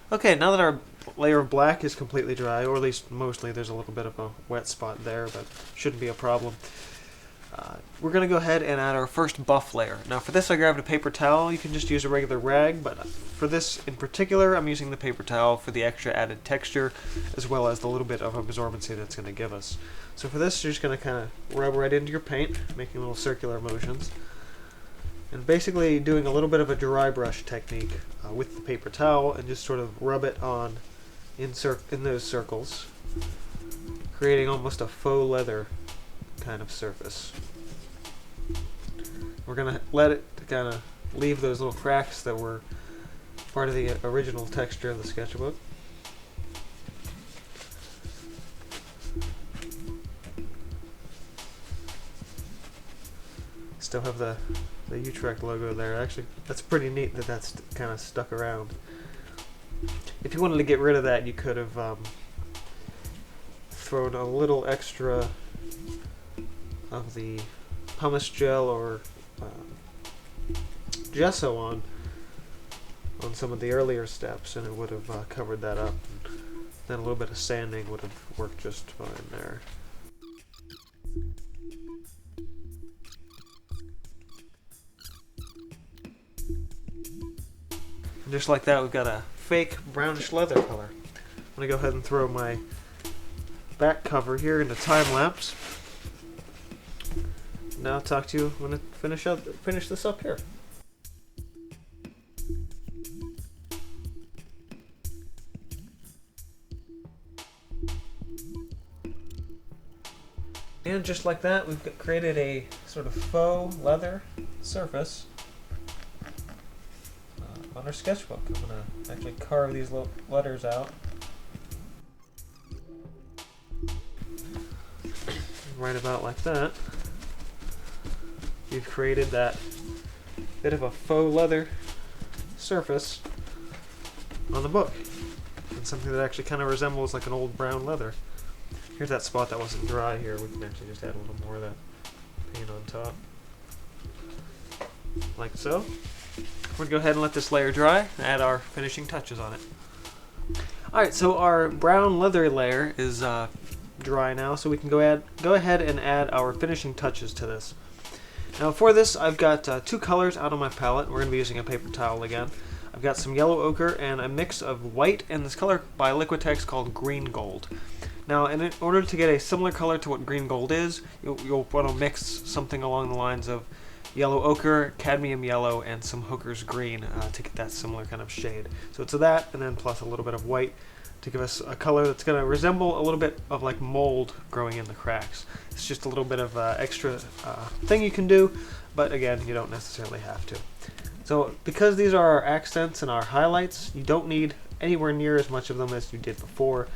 Okay, now that our layer of black is completely dry, or at least mostly, there's a little bit of a wet spot there, but shouldn't be a problem. We're going to go ahead and add our first buff layer. Now for this I grabbed a paper towel. You can just use a regular rag, but for this in particular I'm using the paper towel for the extra added texture as well as the little bit of absorbency that's going to give us. So for this you're just going to kind of rub right into your paint, making little circular motions. And basically doing a little bit of a dry brush technique with the paper towel and just sort of rub it on in those circles, creating almost a faux leather kind of surface. We're going to let it kind of leave those little cracks that were part of the original texture of the sketchbook. Still have the Utrecht logo there. Actually, that's pretty neat that that's kind of stuck around. If you wanted to get rid of that, you could have thrown a little extra of the pumice gel or gesso on some of the earlier steps, and it would have covered that up. And then a little bit of sanding would have worked just fine there. And just like that, we've got a fake brownish leather color. I'm going to go ahead and throw my back cover here into time lapse. Now I'll talk to you when I finish this up here. And just like that, we've created a sort of faux leather surface on our sketchbook. I'm going to actually carve these letters out. Right about like that. You've created that bit of a faux leather surface on the book. And something that actually kind of resembles like an old brown leather. Here's that spot that wasn't dry here. We can actually just add a little more of that paint on top. Like so. We're going to go ahead and let this layer dry and add our finishing touches on it. Alright, so our brown leather layer is dry now, so we can go ahead and add our finishing touches to this. Now for this, I've got two colors out on my palette. We're going to be using a paper towel again. I've got some yellow ochre and a mix of white and this color by Liquitex called green gold. Now, in order to get a similar color to what green gold is, you'll want to mix something along the lines of yellow ochre, cadmium yellow, and some Hooker's green to get that similar kind of shade. So it's that, and then plus a little bit of white to give us a color that's going to resemble a little bit of like mold growing in the cracks. It's just a little bit of extra thing you can do, but again, you don't necessarily have to. So because these are our accents and our highlights, you don't need anywhere near as much of them as you did before.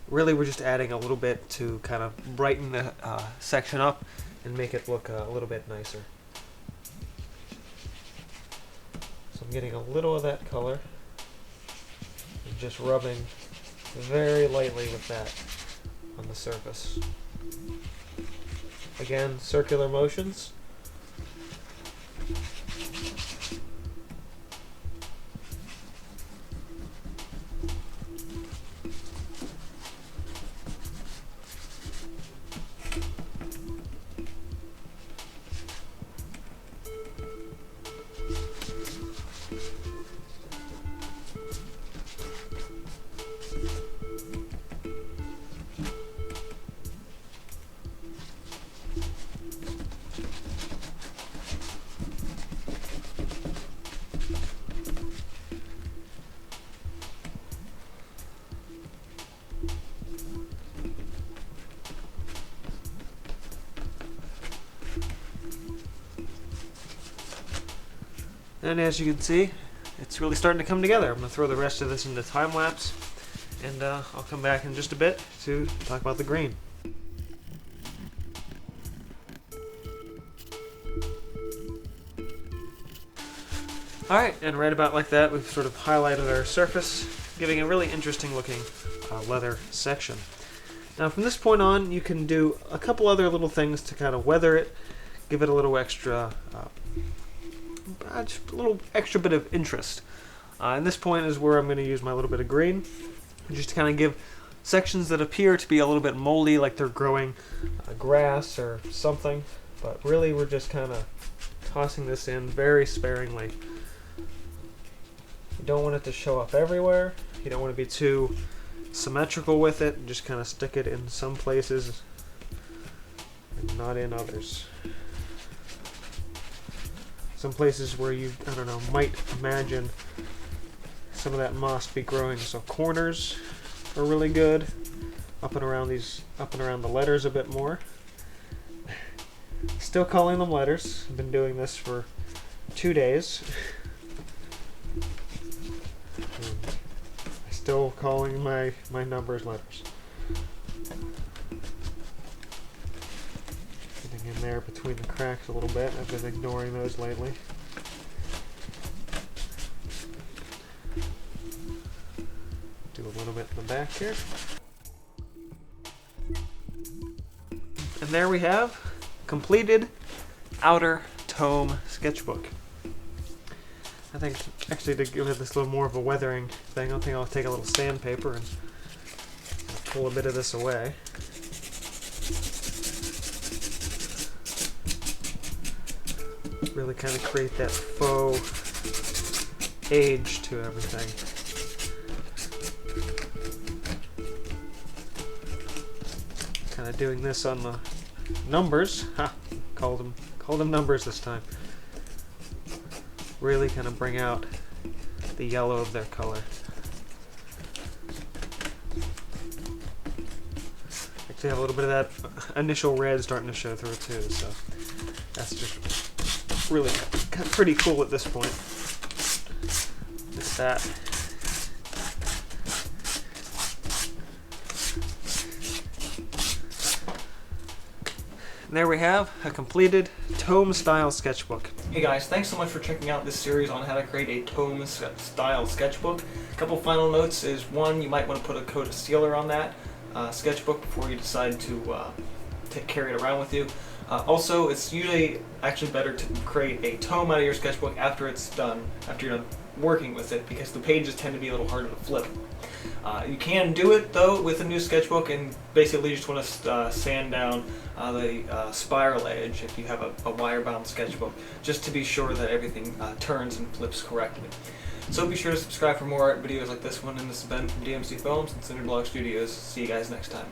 Really, we're just adding a little bit to kind of brighten the section up and make it look a little bit nicer. So I'm getting a little of that color and just rubbing very lightly with that on the surface. Again, circular motions. And as you can see, it's really starting to come together. I'm going to throw the rest of this into time lapse, and I'll come back in just a bit to talk about the green. Alright, and right about like that, we've sort of highlighted our surface, giving a really interesting looking leather section. Now from this point on, you can do a couple other little things to kind of weather it, give it a little extra, just a little extra bit of interest. And this point is where I'm going to use my little bit of green, just to kind of give sections that appear to be a little bit moldy, like they're growing grass or something. But really, we're just kind of tossing this in very sparingly. You don't want it to show up everywhere. You don't want to be too symmetrical with it. Just kind of stick it in some places and not in others. Some places where you, I don't know, might imagine some of that moss be growing. So corners are really good. Up and around the letters a bit more. Still calling them letters. I've been doing this for 2 days. Still calling my numbers letters. Getting in there between the cracks a little bit. I've been ignoring those lately. Do a little bit in the back here. And there we have completed outer tome sketchbook. I think actually to give it this little more of a weathering thing, I think I'll take a little sandpaper and pull a bit of this away. Really kind of create that faux age to everything. Kind of doing this on the numbers. Ha! Called them numbers this time. Really kind of bring out the yellow of their color. Actually have a little bit of that initial red starting to show through too, so that's just really pretty cool at this point. Just that. And there we have a completed tome style sketchbook. Hey guys, thanks so much for checking out this series on how to create a tome style sketchbook. A couple final notes is, one, you might want to put a coat of sealer on that sketchbook before you decide to carry it around with you. Also, it's usually actually better to create a tome out of your sketchbook after it's done, after you're done working with it, because the pages tend to be a little harder to flip. You can do it though with a new sketchbook, and basically you just want to sand down the spiral edge if you have a wire-bound sketchbook, just to be sure that everything turns and flips correctly. So be sure to subscribe for more videos like this one, and this has been from DMC Films and Cinderblog Studios. See you guys next time.